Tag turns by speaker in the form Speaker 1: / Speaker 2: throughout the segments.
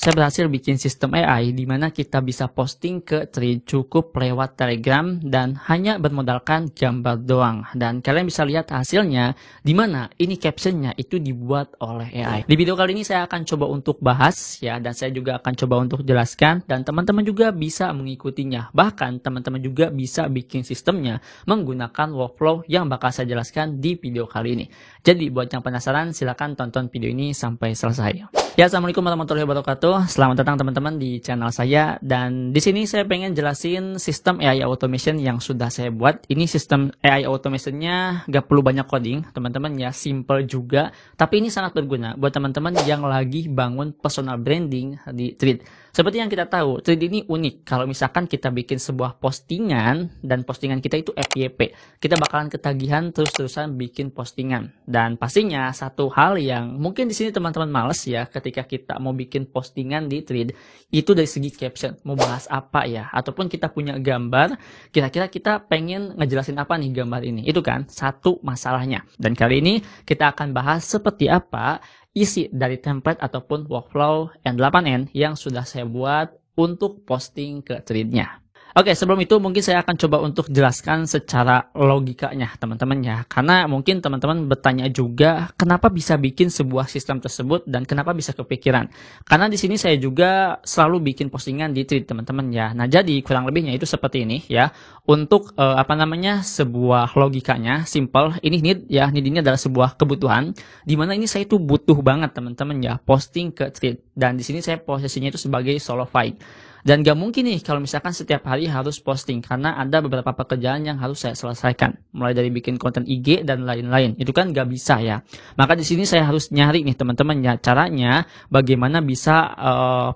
Speaker 1: Saya berhasil bikin sistem AI di mana kita bisa posting ke Thread cukup lewat Telegram dan hanya bermodalkan gambar doang. Dan kalian bisa lihat hasilnya di mana ini captionnya itu dibuat oleh AI. Di video kali ini saya akan coba untuk bahas ya, dan saya juga akan coba untuk jelaskan dan teman-teman juga bisa mengikutinya. Bahkan teman-teman juga bisa bikin sistemnya menggunakan workflow yang bakal saya jelaskan di video kali ini. Jadi buat yang penasaran silahkan tonton video ini sampai selesai. Ya, assalamualaikum warahmatullahi wabarakatuh. Selamat datang teman-teman di channel saya. Dan di sini saya pengen jelasin sistem AI automation yang sudah saya buat. Ini sistem AI automationnya gak perlu banyak coding, teman-teman ya, simple juga. Tapi ini sangat berguna buat teman-teman yang lagi bangun personal branding di Thread. Seperti yang kita tahu, Thread ini unik. Kalau misalkan kita bikin sebuah postingan dan postingan kita itu FYP, kita bakalan ketagihan terus-terusan bikin postingan. Dan pastinya satu hal yang mungkin di sini teman-teman males ya, ketika kita mau bikin postingan di Thread itu dari segi caption, mau bahas apa ya, ataupun kita punya gambar, kira-kira kita pengen ngejelasin apa nih gambar ini, itu kan satu masalahnya. Dan kali ini kita akan bahas seperti apa isi dari template ataupun workflow N8N yang sudah saya buat untuk posting ke Thread-nya. Oke, sebelum itu mungkin saya akan coba untuk jelaskan secara logikanya teman-teman ya. Karena mungkin teman-teman bertanya juga kenapa bisa bikin sebuah sistem tersebut dan kenapa bisa kepikiran. Karena di sini saya juga selalu bikin postingan di Thread teman-teman ya. Nah, jadi kurang lebihnya itu seperti ini ya. Untuk sebuah logikanya simple. Ini need ya, need ini adalah sebuah kebutuhan di mana ini saya itu butuh banget teman-teman ya posting ke Thread. Dan di sini saya posisinya itu sebagai solo fight. Dan gak mungkin nih kalau misalkan setiap hari harus posting karena ada beberapa pekerjaan yang harus saya selesaikan, mulai dari bikin konten IG dan lain-lain. Itu kan gak bisa ya. Maka di sini saya harus nyari nih teman-teman ya caranya bagaimana bisa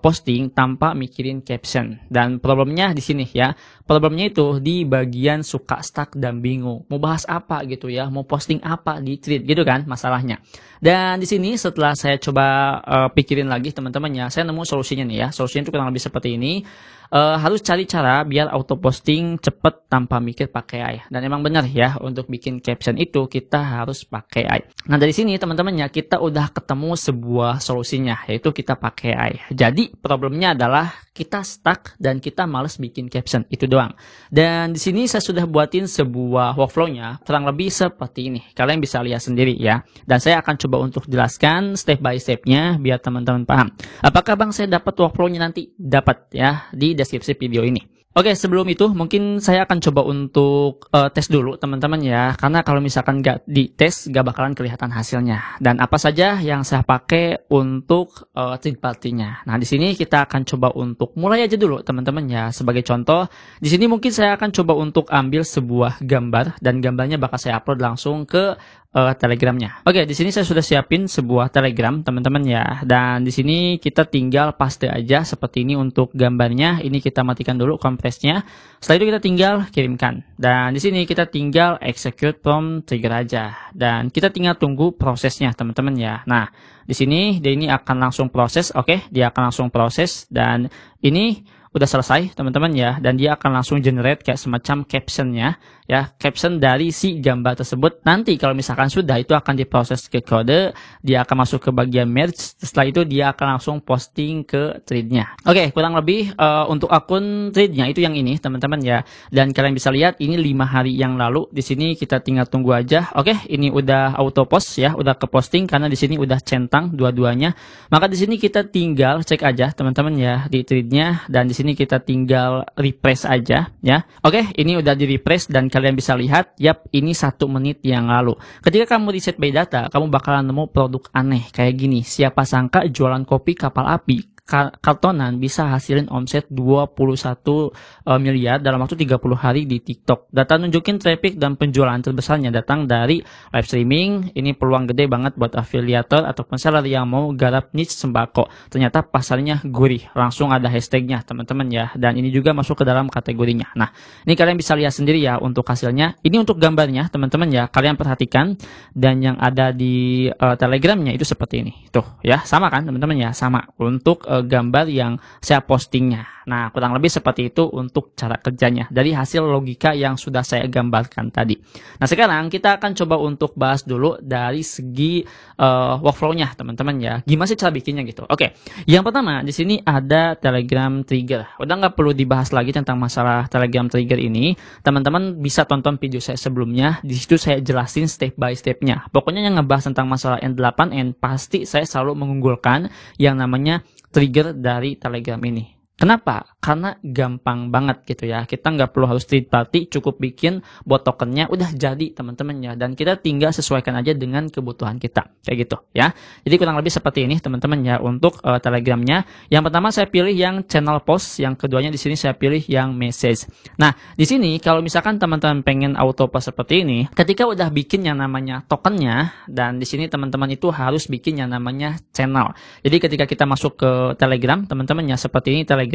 Speaker 1: posting tanpa mikirin caption. Dan problemnya di sini ya. Problemnya itu di bagian suka stuck dan bingung. Mau bahas apa gitu ya, mau posting apa di Thread gitu kan masalahnya. Dan di sini setelah saya coba pikirin lagi teman-teman ya, saya nemu solusinya nih ya. Solusinya itu kurang lebih seperti ini. Harus cari cara biar auto posting cepet tanpa mikir pakai AI. Dan emang benar ya, untuk bikin caption itu kita harus pakai AI. Nah, dari sini teman-teman ya, kita udah ketemu sebuah solusinya, yaitu kita pakai AI. Jadi problemnya adalah kita stuck dan kita males bikin caption, itu doang. Dan di sini saya sudah buatin sebuah workflow-nya kurang lebih seperti ini. Kalian bisa lihat sendiri ya. Dan saya akan coba untuk jelaskan step by step-nya biar teman-teman paham. Apakah Bang saya dapat workflow-nya nanti? Dapat ya di deskripsi video ini. Oke, sebelum itu mungkin saya akan coba untuk tes dulu teman-teman ya. Karena kalau misalkan nggak dites, nggak bakalan kelihatan hasilnya. Dan apa saja yang saya pakai untuk third party-nya. Nah, di sini kita akan coba untuk mulai aja dulu teman-teman ya. Sebagai contoh, di sini mungkin saya akan coba untuk ambil sebuah gambar. Dan gambarnya bakal saya upload langsung ke Telegramnya. Oke, di sini saya sudah siapin sebuah Telegram teman-teman ya. Dan di sini kita tinggal paste aja seperti ini untuk gambarnya. Ini kita matikan dulu kompresnya. Setelah itu kita tinggal kirimkan. Dan di sini kita tinggal execute from trigger aja. Dan kita tinggal tunggu prosesnya teman-teman ya. Nah, di sini dia ini akan langsung proses. Oke, dia akan langsung proses dan ini udah selesai teman-teman ya, dan dia akan langsung generate kayak semacam captionnya ya, caption dari si gambar tersebut. Nanti kalau misalkan sudah, itu akan diproses ke kode, dia akan masuk ke bagian merge, setelah itu dia akan langsung posting ke Thread-nya. Oke, kurang lebih untuk akun Thread-nya itu yang ini teman-teman ya, dan kalian bisa lihat ini 5 hari yang lalu. Di sini kita tinggal tunggu aja. Oke, ini udah auto post ya, udah ke posting karena di sini udah centang dua-duanya. Maka di sini kita tinggal cek aja teman-teman ya di Thread-nya, dan di sini kita tinggal refresh aja ya. Oke, ini udah di refresh dan kalian bisa lihat, yap, ini 1 menit yang lalu. Ketika kamu reset by data, kamu bakalan nemu produk aneh kayak gini. Siapa sangka jualan kopi kapal api kartonan bisa hasilin omset 21 miliar dalam waktu 30 hari di TikTok. Data nunjukin traffic dan penjualan terbesarnya datang dari live streaming. Ini peluang gede banget buat afiliator ataupun seller yang mau garap niche sembako. Ternyata pasarnya gurih. Langsung ada hashtagnya teman-teman ya. Dan ini juga masuk ke dalam kategorinya. Nah, ini kalian bisa lihat sendiri ya untuk hasilnya. Ini untuk gambarnya teman-teman ya. Kalian perhatikan. Dan yang ada di Telegramnya itu seperti ini. Tuh ya, sama kan teman-teman ya. Sama untuk gambar yang saya postingnya. Nah, kurang lebih seperti itu untuk cara kerjanya dari hasil logika yang sudah saya gambarkan tadi. Nah, sekarang kita akan coba untuk bahas dulu dari segi workflow-nya, teman-teman ya. Gimana sih cara bikinnya gitu? Oke, yang pertama di sini ada Telegram Trigger. Udah nggak perlu dibahas lagi tentang masalah Telegram Trigger ini. Teman-teman bisa tonton video saya sebelumnya. Di situ saya jelasin step by step-nya. Pokoknya yang ngebahas tentang masalah N8N pasti saya selalu mengunggulkan yang namanya trigger dari Telegram ini. Kenapa? Karena gampang banget gitu ya. Kita nggak perlu harus third party, cukup bikin bot tokennya udah jadi teman-teman ya. Dan kita tinggal sesuaikan aja dengan kebutuhan kita. Kayak gitu ya. Jadi kurang lebih seperti ini teman-teman ya untuk Telegramnya. Yang pertama saya pilih yang channel post, yang keduanya di sini saya pilih yang message. Nah, di sini kalau misalkan teman-teman pengen auto post seperti ini, ketika udah bikin yang namanya tokennya, dan di sini teman-teman itu harus bikin yang namanya channel. Jadi ketika kita masuk ke Telegram, teman-teman ya seperti ini Telegram.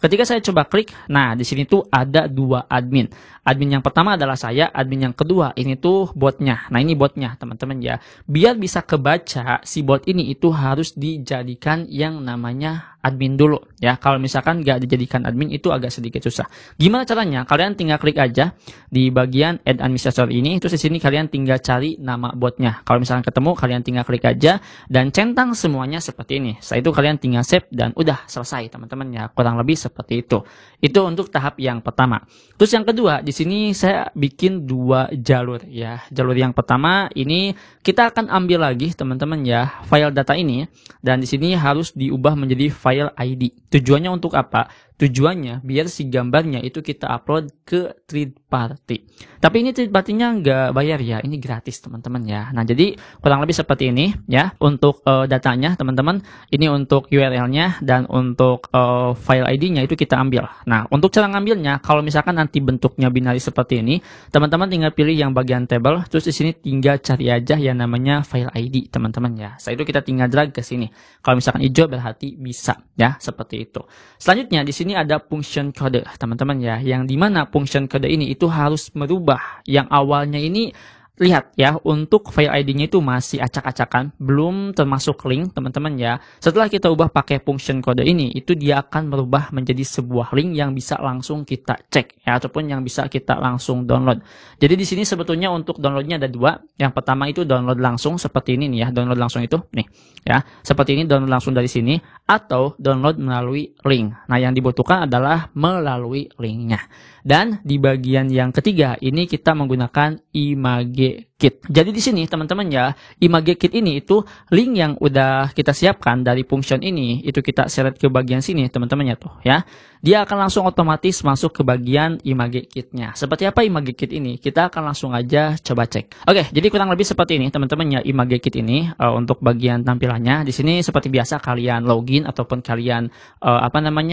Speaker 1: Ketika saya coba klik, nah di sini tuh ada dua admin. Admin yang pertama adalah saya, admin yang kedua ini tuh botnya. Nah ini botnya teman-teman ya. Biar bisa kebaca si bot ini itu harus dijadikan yang namanya admin dulu ya. Kalau misalkan nggak dijadikan admin itu agak sedikit susah. Gimana caranya? Kalian tinggal klik aja di bagian add administrator ini. Terus di sini kalian tinggal cari nama botnya. Kalau misalkan ketemu, kalian tinggal klik aja dan centang semuanya seperti ini. Setelah itu kalian tinggal save dan udah selesai teman-teman ya. Kurang lebih seperti itu. Itu untuk tahap yang pertama. Terus yang kedua, di sini saya bikin dua jalur ya. Jalur yang pertama ini kita akan ambil lagi teman-teman ya file data ini dan di sini harus diubah menjadi file ID. Tujuannya untuk apa? Tujuannya biar si gambarnya itu kita upload ke third party. Tapi ini third party-nya nggak bayar ya, ini gratis teman-teman ya. Nah jadi kurang lebih seperti ini ya untuk datanya teman-teman. Ini untuk URL-nya dan untuk file ID-nya itu kita ambil. Nah untuk cara ngambilnya, kalau misalkan nanti bentuknya binari seperti ini, teman-teman tinggal pilih yang bagian table, terus di sini tinggal cari aja yang namanya file ID teman-teman ya. Setelah itu kita tinggal drag ke sini. Kalau misalkan hijau berarti bisa ya, seperti itu. Selanjutnya di sini ada function code teman-teman ya, yang dimana function code ini itu harus merubah yang awalnya ini. Lihat ya, untuk file ID-nya itu masih acak-acakan, belum termasuk link teman-teman ya. Setelah kita ubah pakai function code ini, itu dia akan merubah menjadi sebuah link yang bisa langsung kita cek ya, ataupun yang bisa kita langsung download. Jadi di sini sebetulnya untuk downloadnya ada dua. Yang pertama itu download langsung seperti ini nih ya, download langsung itu nih ya, seperti ini download langsung dari sini, atau download melalui link. Nah yang dibutuhkan adalah melalui linknya. Dan di bagian yang ketiga ini kita menggunakan Image Kit. Jadi di sini teman-teman ya, Image Kit ini itu link yang udah kita siapkan dari function ini, itu kita seret ke bagian sini teman-teman ya tuh ya. Dia akan langsung otomatis masuk ke bagian Image Kit-nya. Seperti apa Image Kit ini? Kita akan langsung aja coba cek. Oke, jadi kurang lebih seperti ini teman-teman ya Image Kit ini untuk bagian tampilannya. Di sini seperti biasa kalian login ataupun kalian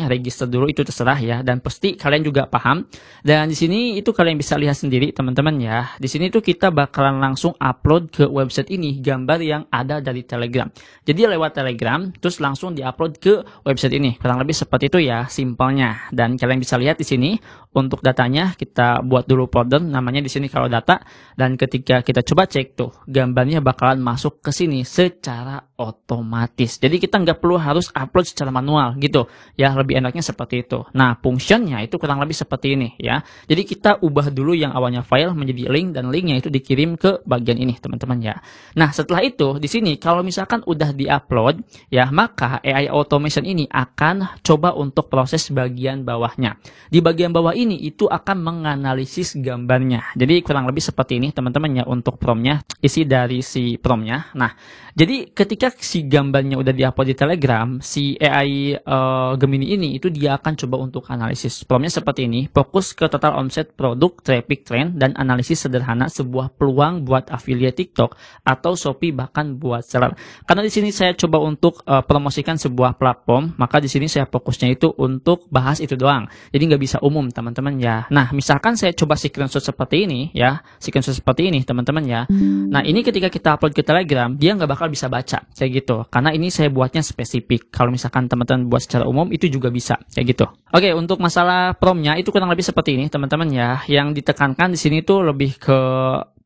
Speaker 1: register dulu, itu terserah ya, dan pasti kalian juga paham. Dan di sini itu kalian bisa lihat sendiri teman-teman ya. Di sini tuh kita bakalan langsung upload ke website ini gambar yang ada dari Telegram. Jadi lewat Telegram terus langsung diupload ke website ini. Kurang lebih seperti itu ya simpelnya. Dan kalian bisa lihat di sini untuk datanya kita buat dulu folder namanya di sini kalau data, dan ketika kita coba cek tuh gambarnya bakalan masuk ke sini secara otomatis. Jadi kita nggak perlu harus upload secara manual gitu ya, lebih enaknya seperti itu. Nah fungsinya itu kurang lebih seperti ini ya. Jadi kita ubah dulu yang awalnya file menjadi link, dan linknya itu dikirim ke bagian ini teman-teman ya. Nah setelah itu di sini kalau misalkan udah diupload ya, maka AI automation ini akan coba untuk proses bagian bawahnya. Di bagian bawah ini itu akan menganalisis gambarnya. Jadi kurang lebih seperti ini teman-teman ya untuk prompt-nya, isi dari si prompt-nya. Nah jadi ketika si gambarnya udah diupload di Telegram, si AI Gemini ini itu dia akan coba untuk analisis. Prompt-nya seperti ini, fokus ke total omset produk, traffic trend, dan analisis sederhana sebuah peluang buat affiliate TikTok atau Shopee, bahkan buat seller. Karena di sini saya coba untuk promosikan sebuah platform, maka di sini saya fokusnya itu untuk bahas itu doang. Jadi nggak bisa umum teman-teman ya. Nah misalkan saya coba screenshot seperti ini ya, screenshot seperti ini teman-teman ya. Nah ini ketika kita upload ke Telegram, dia nggak bakal bisa baca kayak gitu, karena ini saya buatnya spesifik. Kalau misalkan teman-teman buat secara umum itu juga bisa kayak gitu. Oke, untuk masalah prompt-nya itu kurang lebih seperti ini teman-teman ya. Yang ditekankan di sini tuh lebih ke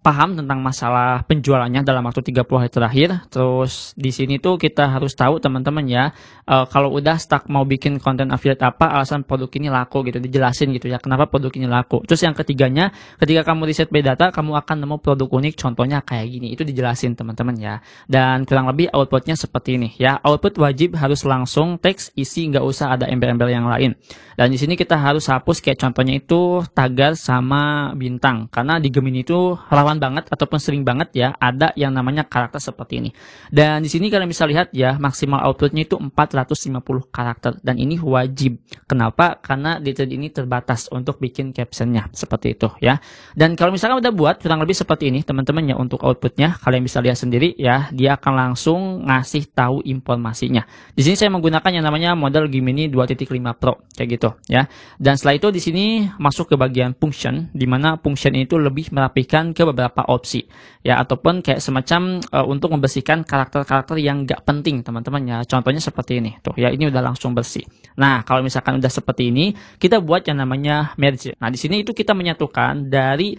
Speaker 1: paham tentang masalah penjualannya dalam waktu 30 hari terakhir. Terus di sini tuh kita harus tahu teman-teman ya, kalau udah stuck mau bikin konten affiliate apa, alasan produk ini laku gitu, dijelasin gitu ya, kenapa produk ini laku. Terus yang ketiganya, ketika kamu riset by data, kamu akan nemu produk unik, contohnya kayak gini, itu dijelasin teman-teman ya. Dan kurang lebih outputnya seperti ini ya, output wajib harus langsung teks isi, nggak usah ada embel-embel yang lain. Dan di sini kita harus hapus kayak contohnya itu tagar sama bintang, karena di Gemini itu rawan banget ataupun sering banget ya ada yang namanya karakter seperti ini. Dan di sini kalian bisa lihat ya, maksimal outputnya itu 450 karakter dan ini wajib. Kenapa? Karena di thread ini terbatas untuk bikin captionnya seperti itu ya. Dan kalau misalkan udah buat kurang lebih seperti ini teman-teman ya, untuk outputnya kalian bisa lihat sendiri ya, dia akan langsung ngasih tahu informasinya. Di sini saya menggunakan yang namanya model Gemini 2.5 Pro kayak gitu ya. Dan setelah itu di sini masuk ke bagian function, di mana function itu lebih merapikan ke beberapa opsi ya, ataupun kayak semacam untuk membersihkan karakter-karakter yang nggak penting teman-teman ya. Contohnya seperti ini tuh ya, ini udah langsung bersih. Nah kalau misalkan udah seperti ini, kita buat yang namanya merge. Nah di sini itu kita menyatukan dari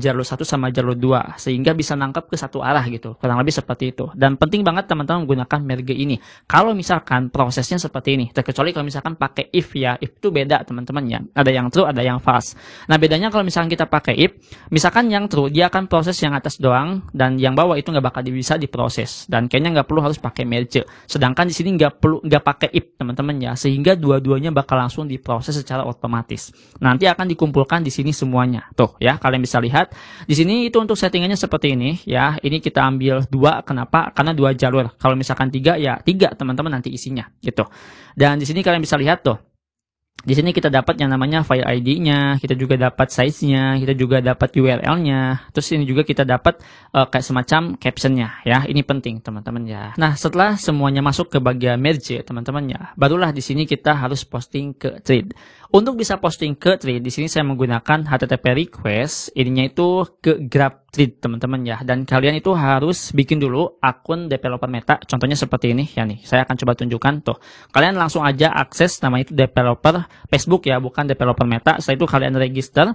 Speaker 1: jalur 1 sama jalur 2 sehingga bisa nangkep ke satu arah gitu, kurang lebih seperti itu. Dan penting banget teman-teman menggunakan merge ini kalau misalkan prosesnya seperti ini, terkecuali kalau misalkan pakai if ya. If itu beda teman-teman ya, ada yang true ada yang false. Nah bedanya kalau misalkan kita pakai if, misalkan yang true dia akan proses yang atas doang dan yang bawah itu nggak bakal bisa diproses, dan kayaknya nggak perlu harus pakai merge. Sedangkan di sini nggak pakai if teman-teman ya, sehingga dua-duanya bakal langsung diproses secara otomatis. Nanti akan dikumpulkan di sini semuanya tuh ya. Kalian bisa lihat di sini itu untuk settingannya seperti ini ya. Ini kita ambil 2, kenapa? Karena 2 jalur. Kalau misalkan 3 ya 3 teman-teman nanti isinya gitu. Dan di sini kalian bisa lihat tuh, di sini kita dapat yang namanya file ID-nya, kita juga dapat size-nya, kita juga dapat URL-nya. Terus ini juga kita dapat kayak semacam caption-nya ya. Ini penting teman-teman ya. Nah, setelah semuanya masuk ke bagian merge teman-teman ya, barulah di sini kita harus posting ke thread. Untuk bisa posting ke thread, di sini saya menggunakan HTTP request, ininya itu ke Grab thread teman-teman ya. Dan kalian itu harus bikin dulu akun developer Meta, contohnya seperti ini ya nih. Saya akan coba tunjukkan tuh. Kalian langsung aja akses nama itu developer Facebook ya, bukan developer Meta. Setelah itu kalian register.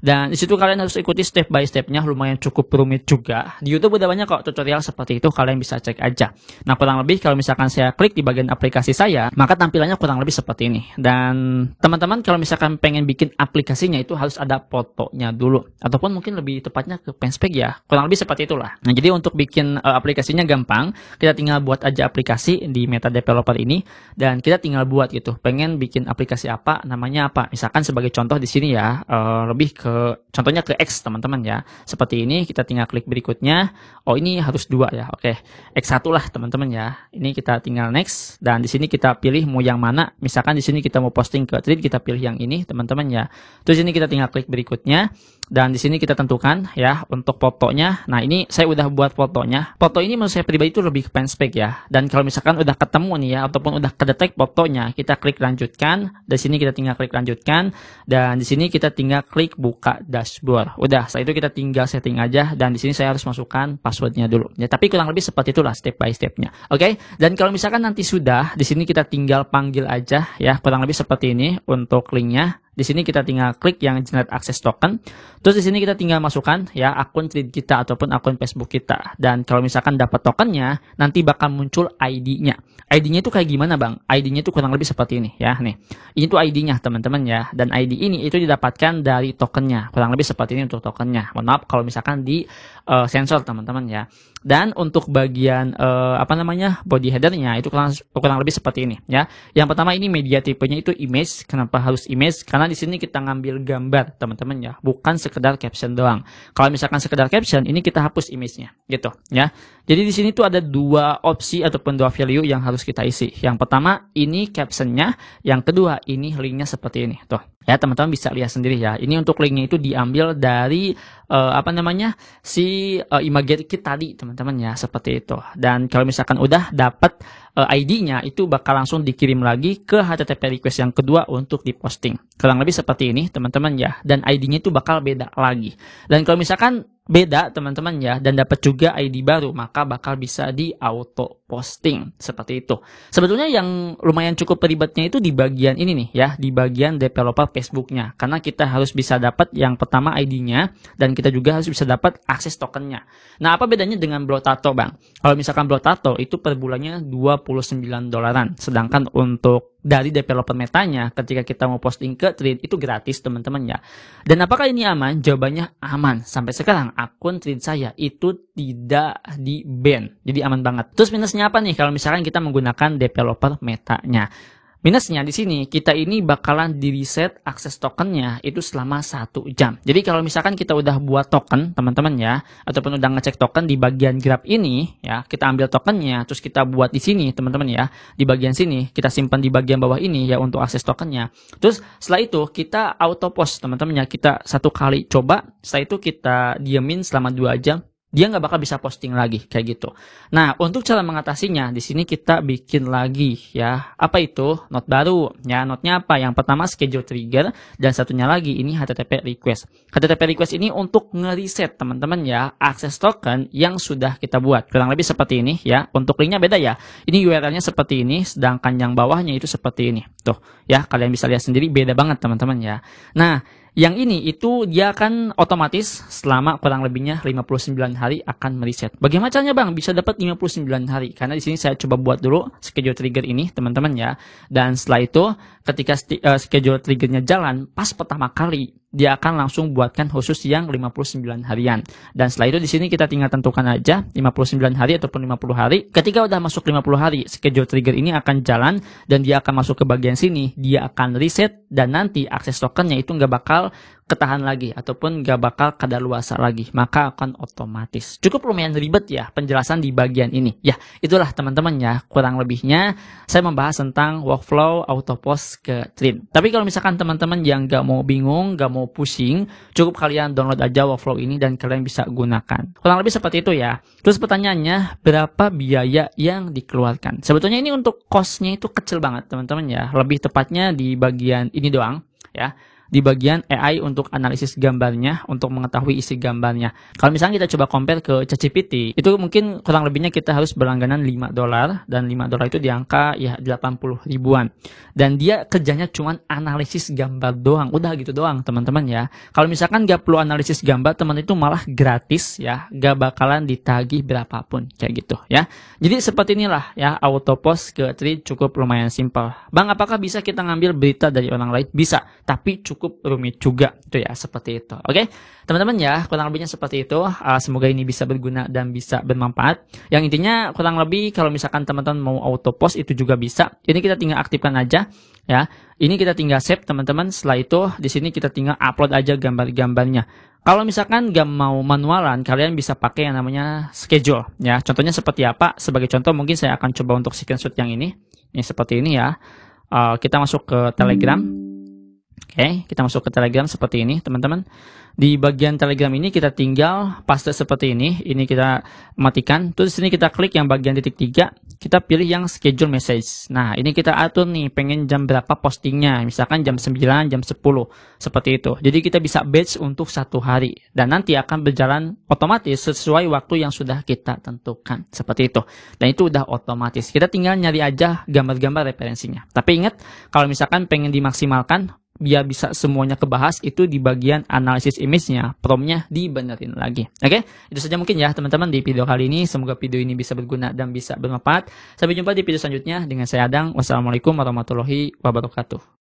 Speaker 1: Dan di situ kalian harus ikuti step by stepnya, lumayan cukup rumit juga. Di YouTube udah banyak kok tutorial seperti itu, kalian bisa cek aja. Nah kurang lebih kalau misalkan saya klik di bagian aplikasi saya, maka tampilannya kurang lebih seperti ini. Dan teman-teman kalau misalkan pengen bikin aplikasinya itu harus ada fotonya dulu, ataupun mungkin lebih tepatnya ke fanspage ya, kurang lebih seperti itulah. Nah jadi untuk bikin aplikasinya gampang, kita tinggal buat aja aplikasi di Meta Developer ini, dan kita tinggal buat gitu. Pengen bikin aplikasi apa, namanya apa? Misalkan sebagai contoh di sini ya, lebih ke contohnya ke X teman-teman ya. Seperti ini kita tinggal klik berikutnya. Oh ini harus 2 ya. Oke. X1 lah teman-teman ya. Ini kita tinggal next dan di sini kita pilih mau yang mana. Misalkan di sini kita mau posting ke thread, kita pilih yang ini teman-teman ya. Terus ini kita tinggal klik berikutnya dan di sini kita tentukan ya untuk fotonya. Nah, ini saya udah buat fotonya. Foto ini menurut saya pribadi itu lebih ke fanspage ya. Dan kalau misalkan udah ketemu nih ya ataupun udah kedetek fotonya, kita klik lanjutkan. Dari sini kita tinggal klik lanjutkan dan di sini kita tinggal klik buka dashboard. Udah, setelah itu kita tinggal setting aja dan di sini saya harus masukkan passwordnya dulu. Ya, tapi kurang lebih seperti itulah step by stepnya. Oke, dan kalau misalkan nanti sudah, di sini kita tinggal panggil aja ya, kurang lebih seperti ini untuk linknya. Di sini kita tinggal klik yang generate access token. Terus di sini kita tinggal masukkan ya akun thread kita ataupun akun Facebook kita. Dan kalau misalkan dapat tokennya, nanti bakal muncul ID-nya. ID-nya itu kayak gimana bang? ID-nya itu kurang lebih seperti ini ya. Nih, ini tuh ID-nya teman-teman ya. Dan ID ini itu didapatkan dari tokennya. Kurang lebih seperti ini untuk tokennya. Mohon maaf kalau misalkan di sensor teman-teman ya. Dan untuk bagian body headernya itu kurang lebih seperti ini ya. Yang pertama ini media tipenya itu image. Kenapa harus image? Karena di sini kita ngambil gambar teman-teman ya, bukan sekedar caption doang. Kalau misalkan sekedar caption, ini kita hapus image-nya gitu ya. Jadi di sini tuh ada 2 opsi ataupun 2 value yang harus kita isi. Yang pertama ini captionnya, yang kedua ini linknya seperti ini tuh. Ya teman-teman bisa lihat sendiri ya. Ini untuk linknya itu diambil dari si imagery kit tadi teman-teman ya, seperti itu. Dan kalau misalkan udah dapat ID-nya itu bakal langsung dikirim lagi ke HTTP request yang kedua untuk diposting. Kurang lebih seperti ini teman-teman ya, dan ID-nya itu bakal beda lagi. Dan kalau misalkan beda teman-teman ya, dan dapat juga ID baru, maka bakal bisa di auto posting seperti itu. Sebetulnya yang lumayan cukup ribetnya itu di bagian ini nih ya, di bagian developer Facebooknya, karena kita harus bisa dapat yang pertama ID-nya, dan kita juga harus bisa dapat akses tokennya. Nah, apa bedanya dengan Brotato bang? Kalau misalkan Brotato itu per bulannya $29, sedangkan untuk dari developer Metanya ketika kita mau posting ke Thread itu gratis teman-teman ya. Dan apakah ini aman? Jawabannya aman. Sampai sekarang akun Thread saya itu tidak di-ban. Jadi aman banget. Terus minusnya apa nih kalau misalkan kita menggunakan developer Metanya? Minusnya di sini kita ini bakalan di reset akses tokennya itu selama 1 jam. Jadi kalau misalkan kita udah buat token teman-teman ya, ataupun udah ngecek token di bagian Grab ini ya, kita ambil tokennya terus kita buat di sini teman-teman ya, di bagian sini kita simpan di bagian bawah ini ya untuk akses tokennya. Terus setelah itu kita auto post teman-teman ya, kita 1 kali coba, setelah itu kita diemin selama 2 jam. Dia nggak bakal bisa posting lagi kayak gitu. Nah, untuk cara mengatasinya di sini kita bikin lagi ya. Apa itu? Note baru. Ya, note-nya apa? Yang pertama schedule trigger, dan satunya lagi ini HTTP request. HTTP request ini untuk ngereset teman-teman ya akses token yang sudah kita buat. Kurang lebih seperti ini ya. Untuk linknya beda ya. Ini URL-nya seperti ini, sedangkan yang bawahnya itu seperti ini. Tuh, ya kalian bisa lihat sendiri beda banget teman-teman ya. Nah, yang ini itu dia akan otomatis selama kurang lebihnya 59 hari akan mereset. Bagaimana caranya bang bisa dapat 59 hari? Karena di sini saya coba buat dulu schedule trigger ini teman-teman ya. Dan setelah itu ketika schedule triggernya jalan pas pertama kali, dia akan langsung buatkan khusus yang 59 harian. Dan setelah itu di sini kita tinggal tentukan aja 59 hari ataupun 50 hari. Ketika udah masuk 50 hari, schedule trigger ini akan jalan dan dia akan masuk ke bagian sini, dia akan reset dan nanti akses tokennya itu nggak bakal ketahan lagi ataupun nggak bakal kadaluarsa lagi, maka akan otomatis. Cukup lumayan ribet ya penjelasan di bagian ini. Ya, itulah teman-teman ya, kurang lebihnya saya membahas tentang workflow auto post ke Thread. Tapi kalau misalkan teman-teman yang nggak mau bingung, nggak mau pusing, cukup kalian download aja workflow ini dan kalian bisa gunakan. Kurang lebih seperti itu ya. Terus pertanyaannya, berapa biaya yang dikeluarkan? Sebetulnya ini untuk cost-nya itu kecil banget teman-teman ya. Lebih tepatnya di bagian ini doang ya. Di bagian AI untuk analisis gambarnya, untuk mengetahui isi gambarnya. Kalau misalnya kita coba compare ke ChatGPT, itu mungkin kurang lebihnya kita harus berlangganan $5, dan $5 itu di angka ya 80 ribuan. Dan dia kerjanya cuma analisis gambar doang, udah gitu doang teman-teman ya. Kalau misalkan gak perlu analisis gambar, teman itu malah gratis ya, gak bakalan ditagih berapapun kayak gitu ya. Jadi seperti inilah ya, auto post ke Thread cukup lumayan simpel. Bang, apakah bisa kita ngambil berita dari orang lain? Bisa, tapi cukup rumit juga itu ya, seperti itu. Oke, teman-teman ya, kurang lebihnya seperti itu. Semoga ini bisa berguna dan bisa bermanfaat. Yang intinya kurang lebih kalau misalkan teman-teman mau auto post itu juga bisa. Ini kita tinggal aktifkan aja ya. Ini kita tinggal save teman-teman. Setelah itu di sini kita tinggal upload aja gambar-gambarnya. Kalau misalkan gak mau manualan, kalian bisa pakai yang namanya schedule ya. Contohnya seperti apa? Sebagai contoh mungkin saya akan coba untuk screenshot yang ini. Ini seperti ini ya. Kita masuk ke Telegram. Oke, kita masuk ke Telegram seperti ini teman-teman. Di bagian Telegram ini kita tinggal paste seperti ini. Ini kita matikan. Terus sini kita klik yang bagian titik 3. Kita pilih yang schedule message. Nah, ini kita atur nih pengen jam berapa postingnya. Misalkan jam 9, jam 10. Seperti itu. Jadi kita bisa batch untuk 1 hari. Dan nanti akan berjalan otomatis sesuai waktu yang sudah kita tentukan. Seperti itu. Dan itu udah otomatis. Kita tinggal nyari aja gambar-gambar referensinya. Tapi ingat, kalau misalkan pengen dimaksimalkan, biar bisa semuanya kebahas, itu di bagian analisis image-nya, prompt-nya dibenerin lagi. Oke, itu saja mungkin ya teman-teman di video kali ini. Semoga video ini bisa berguna dan bisa bermanfaat. Sampai jumpa di video selanjutnya dengan saya Adang. Wassalamualaikum warahmatullahi wabarakatuh.